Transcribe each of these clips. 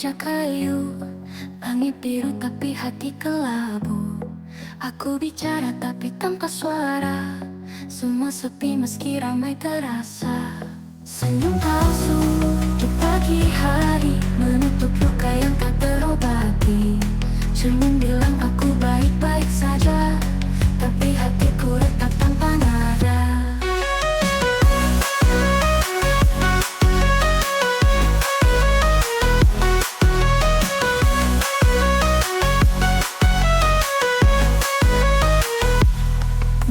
meja kayu, langit biru tapi hati kelabu. Aku bicara tapi tanpa suara, semua sepi meski ramai terasa. Senyum palsu di pagi hari menutup luka yang tak terobati. Cermin bilang aku baik-baik saja, tapi hatiku retak tanpa nada.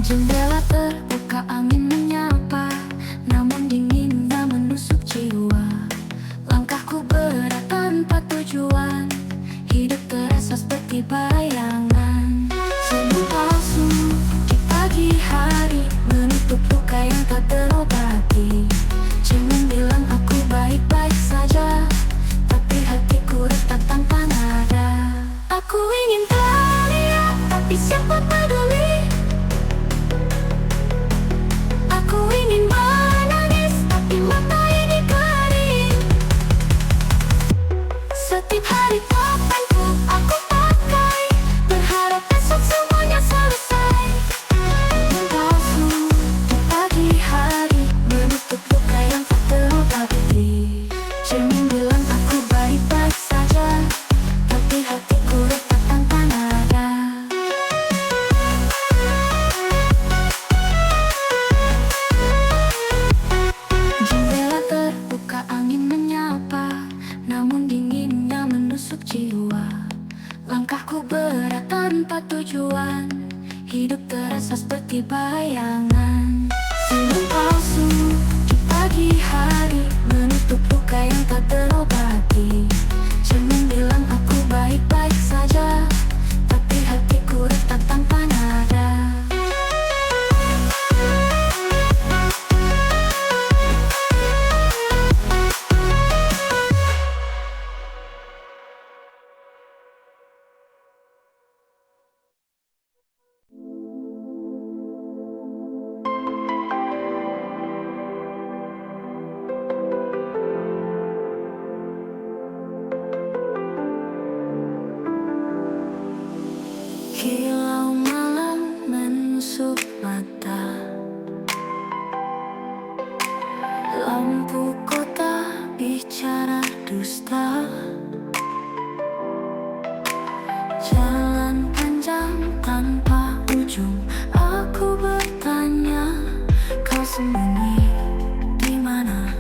Jendela terbuka, angin menyapa, namun dinginnya menusuk jiwa. Langkahku berat tanpa tujuan, hidup terasa seperti bayangan. Senyum palsu di pagi hari menutup luka yang tak terobati. Cermin bilang aku baik-baik saja, tapi hatiku retak tanpa nada. Aku ingin teriak, tapi siapa peduli? Aku ingin menangis, tapi mata ini kering. Setiap hari topengku aku pakai, berharap besok semuanya selesai. Palsu di pagi hari menutup luka yang tak terobati. Cermin bilang aku baik-baik saja, tapi hatiku retak tanpa nada. Jendela terbuka, angin menyapa, namun dinginnya menusuk jiwa. Langkahku berat tanpa tujuan, hidup terasa seperti bayangan. Senyum palsu di pagi hari menutup luka yang tak terobati. Cermin bilang aku baik-baik saja, tapi hatiku retak tanpa nada. Kilau malam menusuk mata, lampu kota bicara dusta. Jalan panjang tanpa ujung, aku bertanya, kau sembunyi di mana?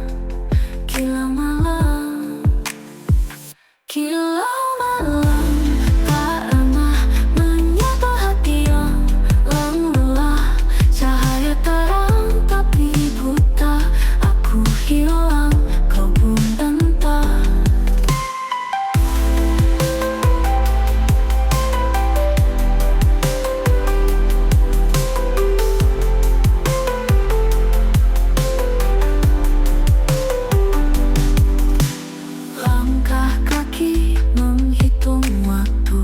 Kilau malam, kilau malam tak ramah menyapa hati yang lelah. Cahaya terang tapi buta, aku hilang, kau pun entah. Langkah kaki menghitung waktu,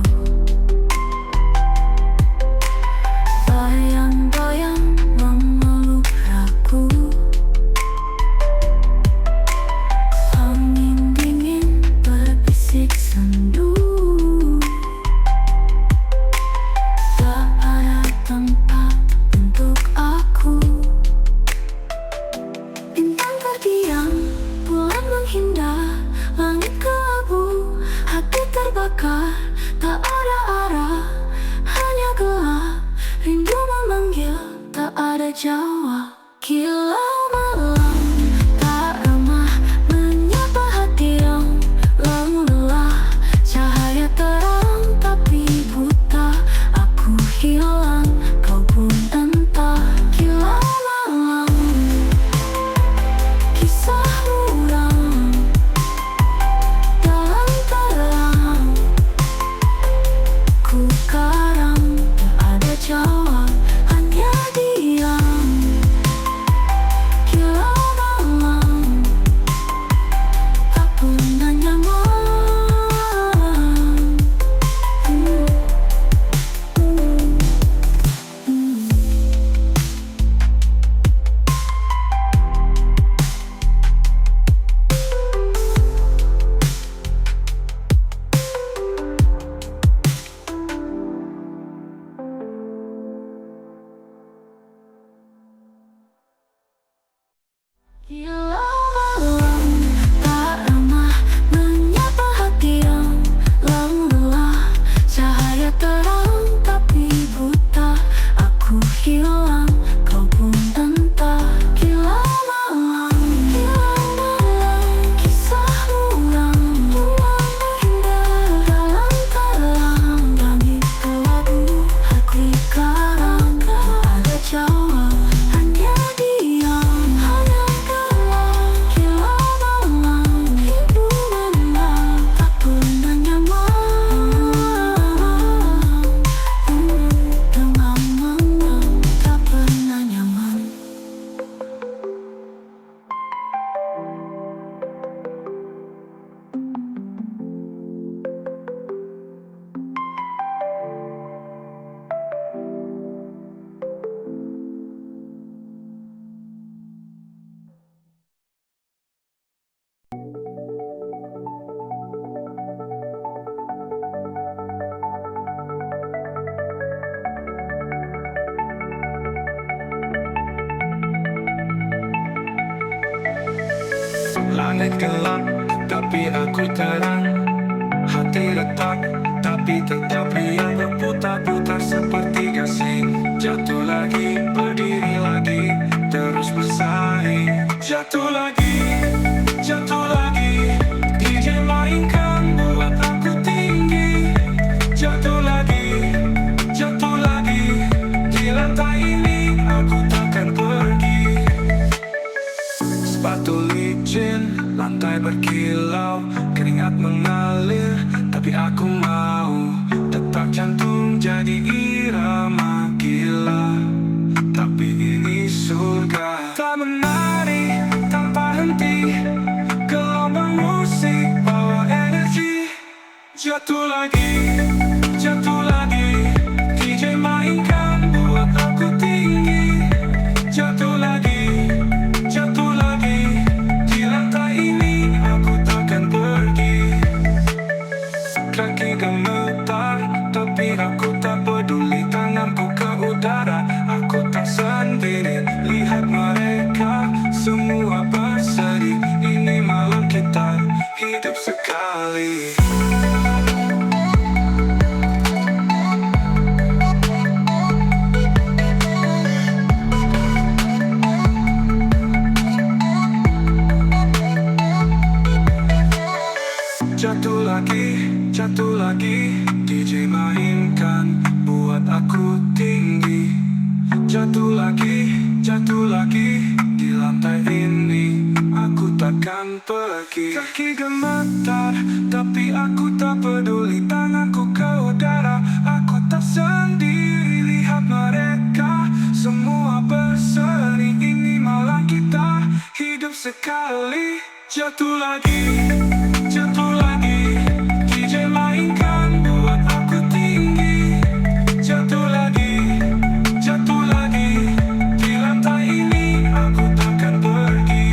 bayang-bayang memeluk ragu. Angin dingin berbisik sendu, tak ada tempat untuk aku. Bintang terdiam, bulan menghindar, langit kelabu, hati terbakar, tak ada arah, hanya gelap. Rindu memanggil, tak ada jawab. Kilau malam tak ramah menyapa hati yang lelah. Cahaya terang tapi buta, aku hilang, kau pun entah. Kilau malam, kisah muram dalam terang, ku karam, tak ada jawab, hanya diam. Langit gelap, tapi aku terang. Hati retak, tapi tetap riang. Berputar-putar seperti gasing. Jatuh lagi, berdiri lagi, terus bersaing. Jatuh lagi, jatuh lagi. DJ mainkan buat aku tinggi. Jatuh lagi, jatuh lagi. Di lantai ini aku takkan pergi. Sepatu licin, lantai berkilau, keringat mengalir, tapi aku mau. Detak jantung jadi irama gila, tapi ini surga. Tak menari tanpa henti, gelombang musik bawa energi. Jatuh lagi, jatuh lagi. DJ mainkan buat aku tinggi. Jatuh lagi, jatuh lagi. Di lantai ini aku takkan pergi. Kaki gemetar, tapi aku tak peduli. Tanganku ke udara, aku tak sendiri. Lihat mereka semua berseri. Ini malam kita hidup sekali. Jatuh lagi, jatuh lagi. DJ mainkan buat aku tinggi. Jatuh lagi, jatuh lagi. Di lantai ini aku takkan pergi. Kaki gemetar, tapi aku tak peduli. Tanganku ke udara, aku tak sendiri. Lihat mereka semua berseri. Ini malam kita hidup sekali. Jatuh lagi, jatuh lagi. DJ mainkan buat aku tinggi. Jatuh lagi, jatuh lagi. Di lantai ini aku takkan pergi.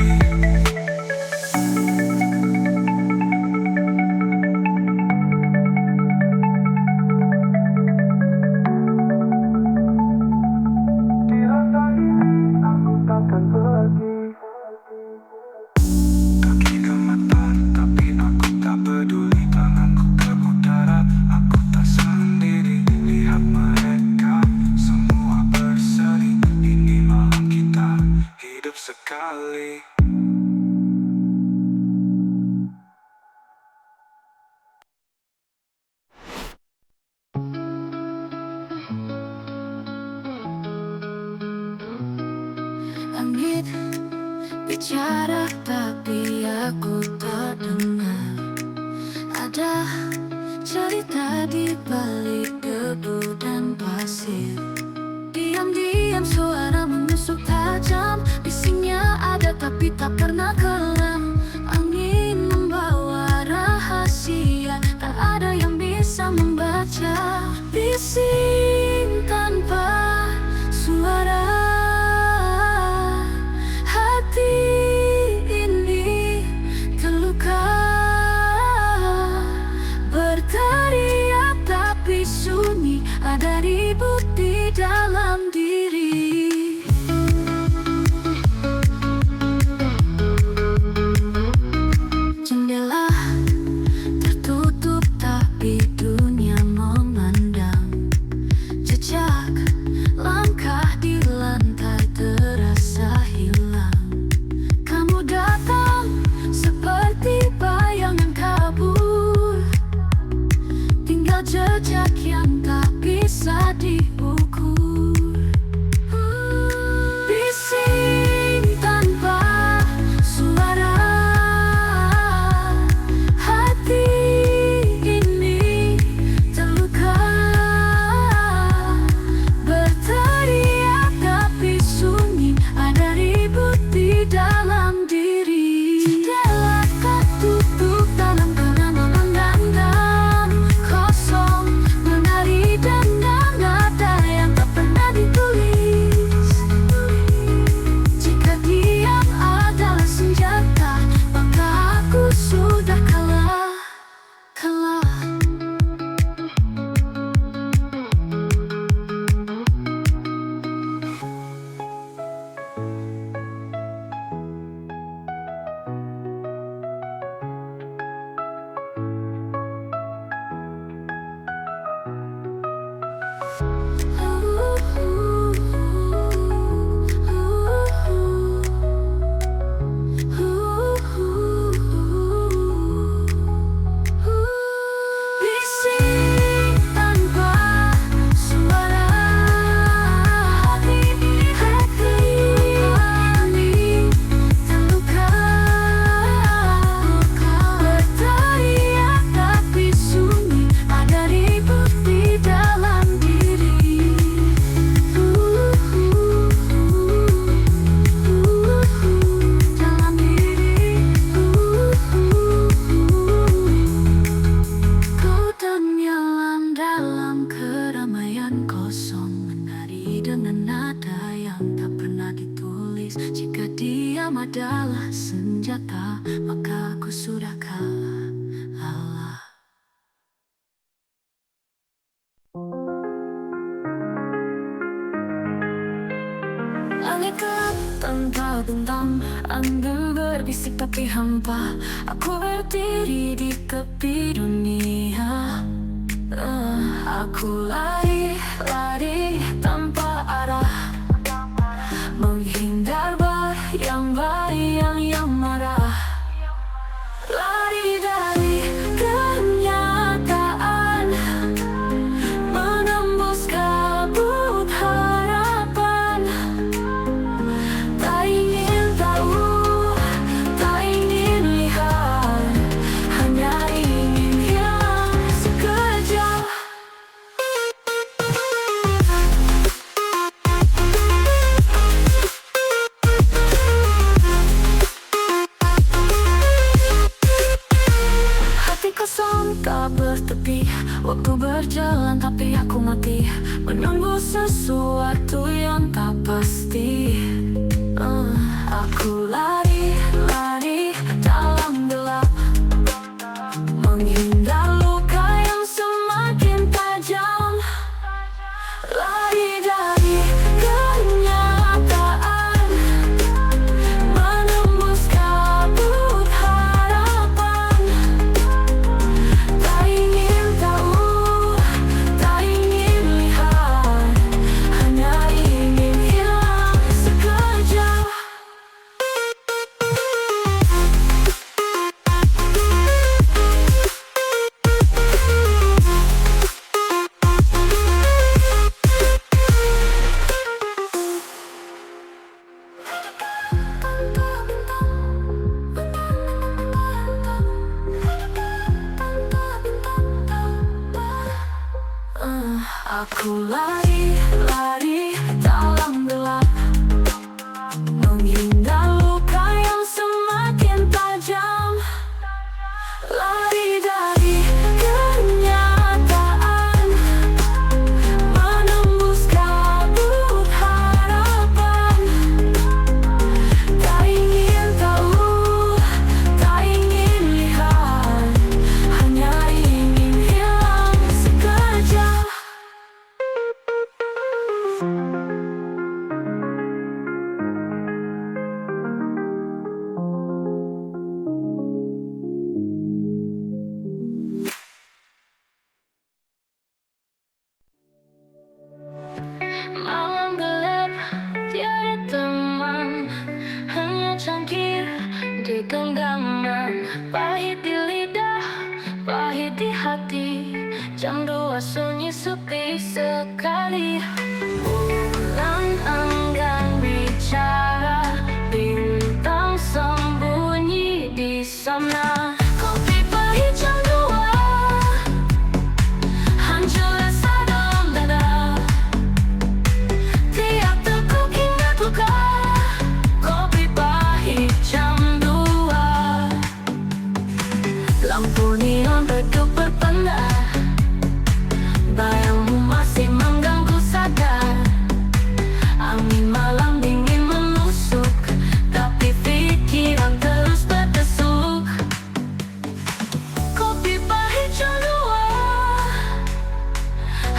Di lantai ini aku takkan pergi. Kaki gemetar, tapi aku tak peduli. Tanganku ke udara, aku tak sendiri. Lihat mereka semua berseri. Ini malam kita hidup sekali. Langit bicara tapi aku tak dengar. Ada cerita di balik debu dan pasir. Diam-diam suara menusuk tajam. Bisingnya ada tapi tak pernah kelam. Angin membawa rahasia, tak ada yang bisa membaca. Bising tanpa suara. Hati ini terluka, berteriak tapi sunyi. Ada ribut di dalam diri. Jendela tertutup tapi dunia memandang. dengan nada yang tak pernah ditulis. Jika diam adalah senjata, maka aku sudah kalah. Langit gelap tanpa bintang, angin berbisik tapi hampa. Aku berdiri di tepi dunia. Aku lari tanpa arah, menghindar bayang-bayang yang marah. Lari dari kenyataan, menembus kabut harapan. Tak ingin tahu, tak ingin lihat, hanya ingin hilang sekejap. Hati kosong tak bertepi, waktu berjalan tapi aku mati, menunggu sesuatu yang tak pasti. Aku lari dalam gelap, menghindar luka yang semakin tajam. Lari dari kenyataan, menembus kabut harapan. Tak ingin tahu, tak ingin lihat, hanya ingin hilang sekejap. Aku lari dalam gelap, menghindar luka yang semakin tajam. Lari dari kenyataan, menembus kabut harapan. Tak ingin tahu, tak ingin lihat, hanya ingin hilang sekejap. Malam gelap, tiada teman, hanya cangkir di genggaman. Pahit di lidah, pahit di hati, jam 2 sunyi sepi sekali. Bulan enggan bicara, bintang sembunyi di sana. Kopi pahit jam 2, hancur rasa dalam dada. Tiap teguk ingat luka, kopi pahit jam 2. Lampu neon redup berpendar, bayangmu masih mengganggu sadar. Angin malam dingin menusuk, tapi pikiran terus berdesuk. Kopi pahit jam 2,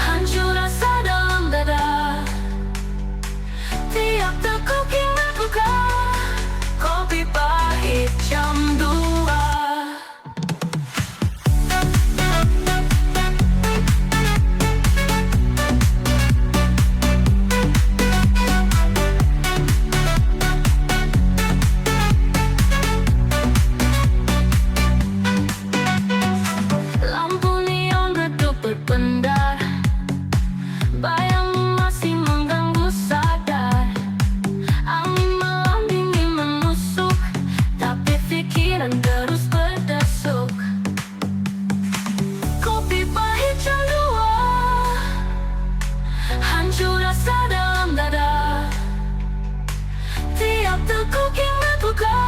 hancur rasa dalam dada. Tiap teguk ingat luka, kopi pahit jam 2. Lampu neon redup berpendar, bayangmu masih mengganggu sadar. Angin malam dingin menusuk, tapi pikiran terus berdesuk. Kopi pahit jam 2, hancur rasa dalam dada. Tiap teguk ingat luka,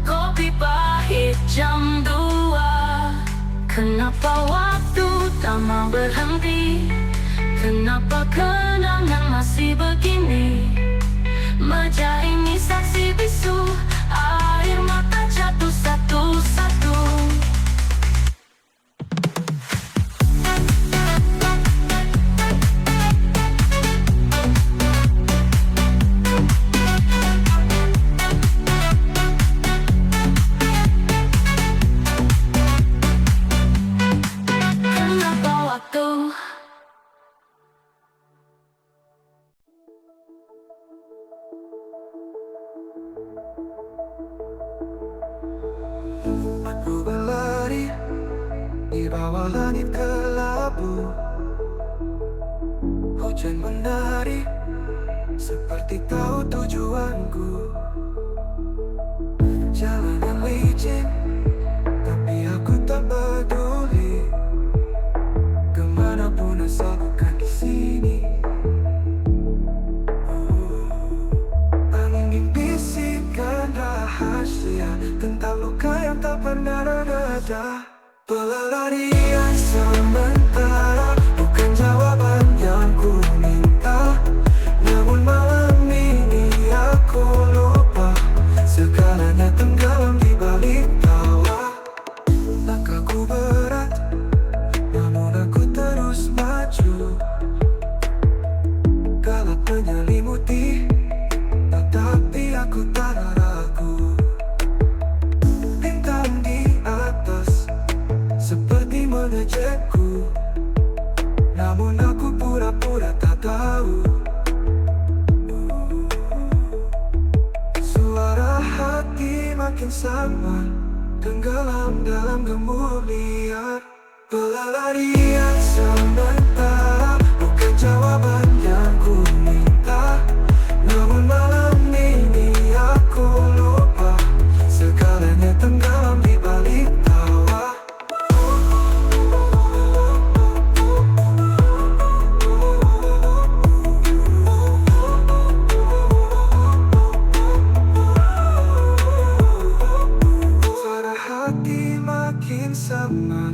kopi pahit jam 2. Kenapa waktu tak mau berhenti? Kenapa kenangan perjalanan masih begini. Meja ini saksi bisu, air mata jatuh satu-satu. Kenapa waktu Aku berlari di bawah langit kelabu. Hujan menari seperti tahu tujuanku. Jalan yang licin, tapi aku tak peduli. Kemanapun asal bukan di sini. Angin membisikkan rahasia tentang luka yang tak pernah reda. Pelarian sementara bukan jawaban yang ku minta. Namun malam ini aku lupa, segalanya tenggelam di balik tawa. Langkahku berat, namun aku terus maju. Galak menyelimuti, tetapi aku tak ragu. Bintang di atas seperti mengejekku, namun aku pura-pura tak tahu. Suara hati makin samar, tenggelam dalam gemuruh liar. Pelarian sementara bukan jawaban yang ku minta. Namun malam ini aku lupa, segalanya tenggelam di balik tawa. Suara hati makin samar,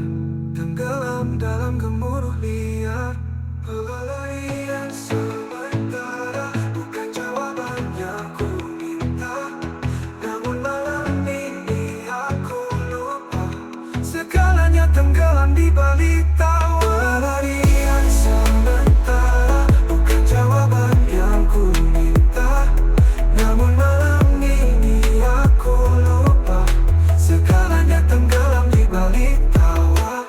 tenggelam dalam gemuruh liar. Pelarian sementara bukan jawaban yang ku minta. Namun malam ini aku lupa, segalanya tenggelam di balik tawa. Pelarian sementara bukan jawaban yang ku minta. Namun malam ini aku lupa, segalanya tenggelam di balik tawa.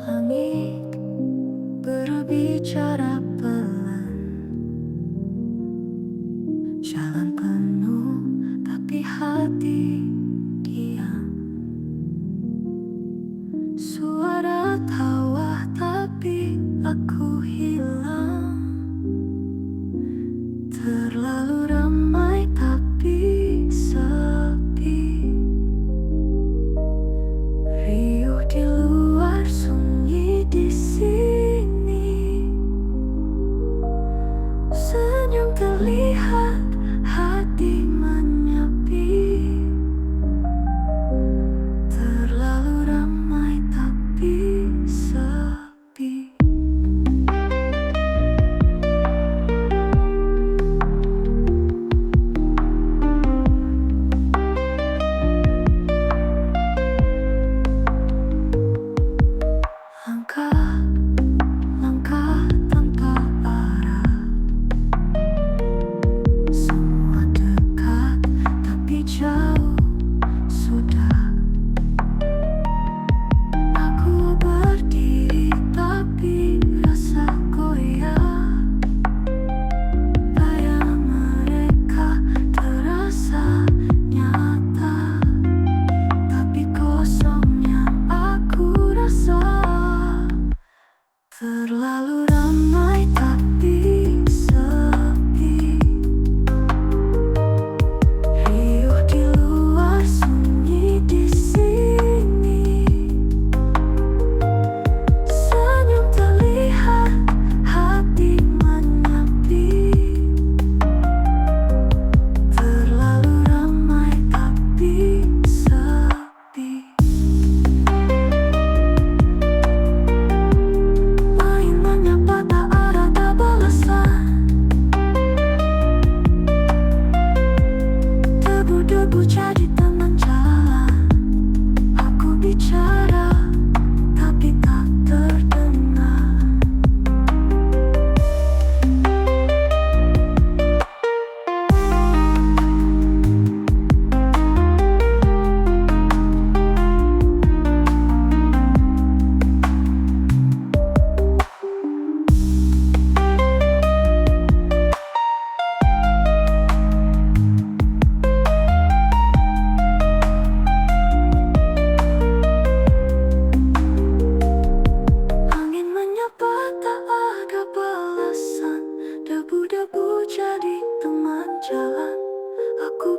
langit berbicara pelan, jalan penuh tapi hati diam. Suara tawa tapi aku hilang. Terlalu ramai tapi sepi. Riuh di luar, sunyi di sini. Senyum terlihat, hati menyepi. Terlalu ramai tapi sepi. Langkah tanpa arah, semua dekat tapi jauh sudah. Aku berdiri tapi rasa goyah. Bayang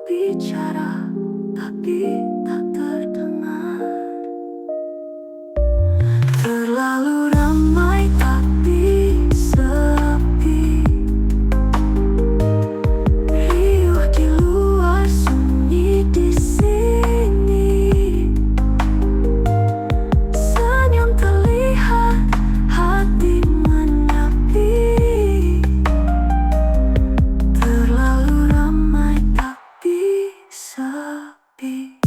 bicara, tapi tak terdengar. Terlalu ramai tapi sepi. Riuh di luar, sunyi di sini. Senyum terlihat, hati menepi. Terlalu ramai tapi sepi.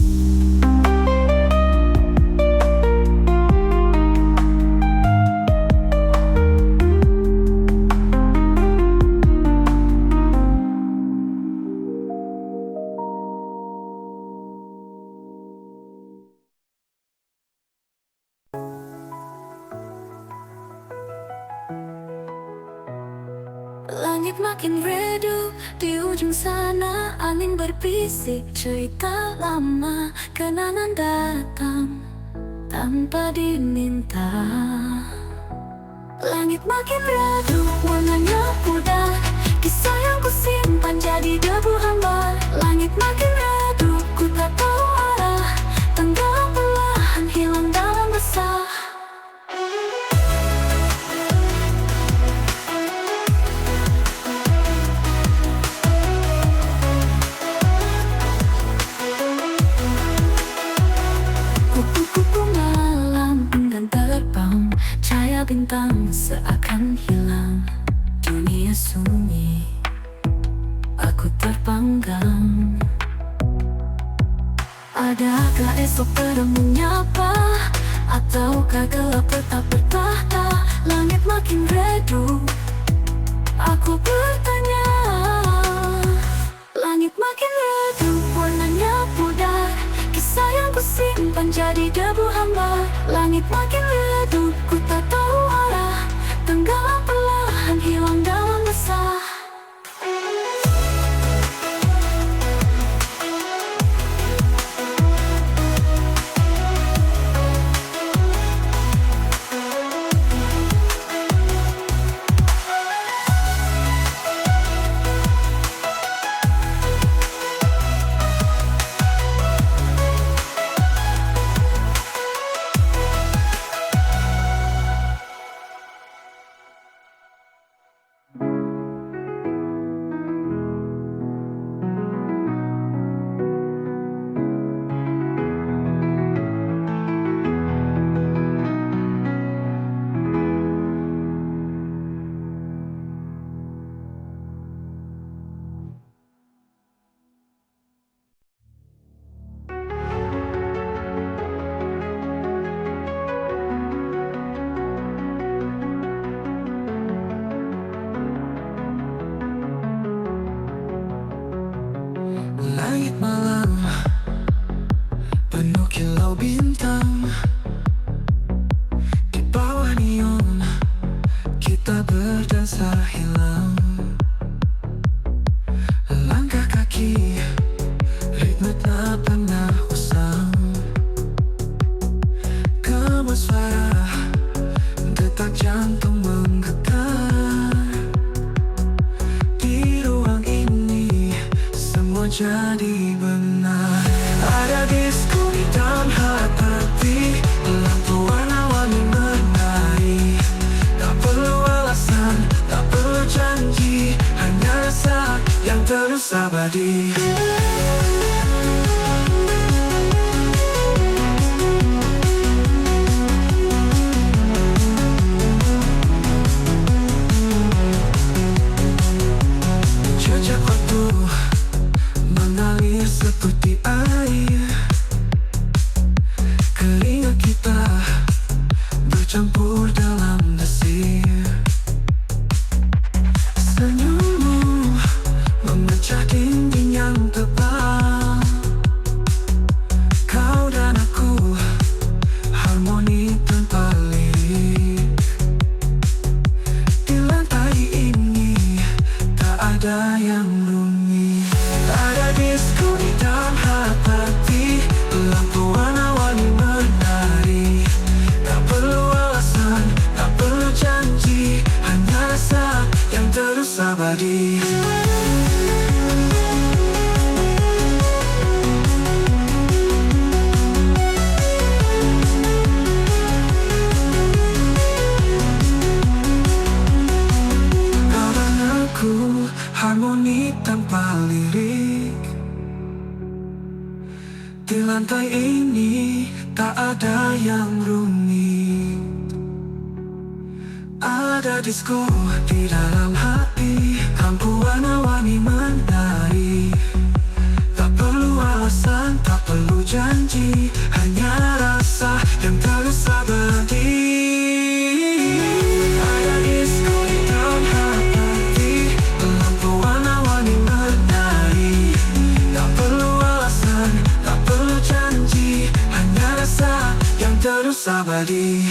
Langit makin redup, di ujung sana angin berbisik cerita lama. Kenangan datang tanpa diminta. Langit makin redup, warnanya pudar. Kisah yang kusimpan jadi debu hambar. Langit makin redup, ku tak tahu arah. Tenggelam perlahan, hilang dalam resah. Kupu-kupu malam enggan terbang, cahaya bintang seakan hilang. Dunia sunyi, aku terpanggang. Adakah esok terang menyapa, ataukah gelap tetap bertahta? Langit makin redup, aku bertanya. Langit makin redup, warnanya pudar. Kisah yang kusimpan jadi debu hambar. Langit makin redup, ku tak tahu arah. Tenggelam perlahan, hilang dalam resah. Langit malam penuh kilau bintang. Di bawah neon kita berdansa hilang. Langkah kaki ritme tak pernah usang. Gemas suara, detak jantung menggetar. Di ruang ini semua jadi benar. Ada disco di dalam hati, lampu warna-warni menari. Tak perlu alasan, tak perlu janji, hanya rasa yang terus abadi. Jejak waktu mengalir seperti air. Keringat kita bercampur dalam desir. Senyummu memecah dinding yang lirik. Di lantai ini tak ada yang rumit. Ada disko di dalam hati, lampu warna-warni menari. Tak perlu alasan, tak perlu janji, hanya rasa yang terus abadi. Ada disko di dalam hati, lampu warna-warni menari. Tak perlu alasan, tak perlu janji, hanya rasa yang terus abadi.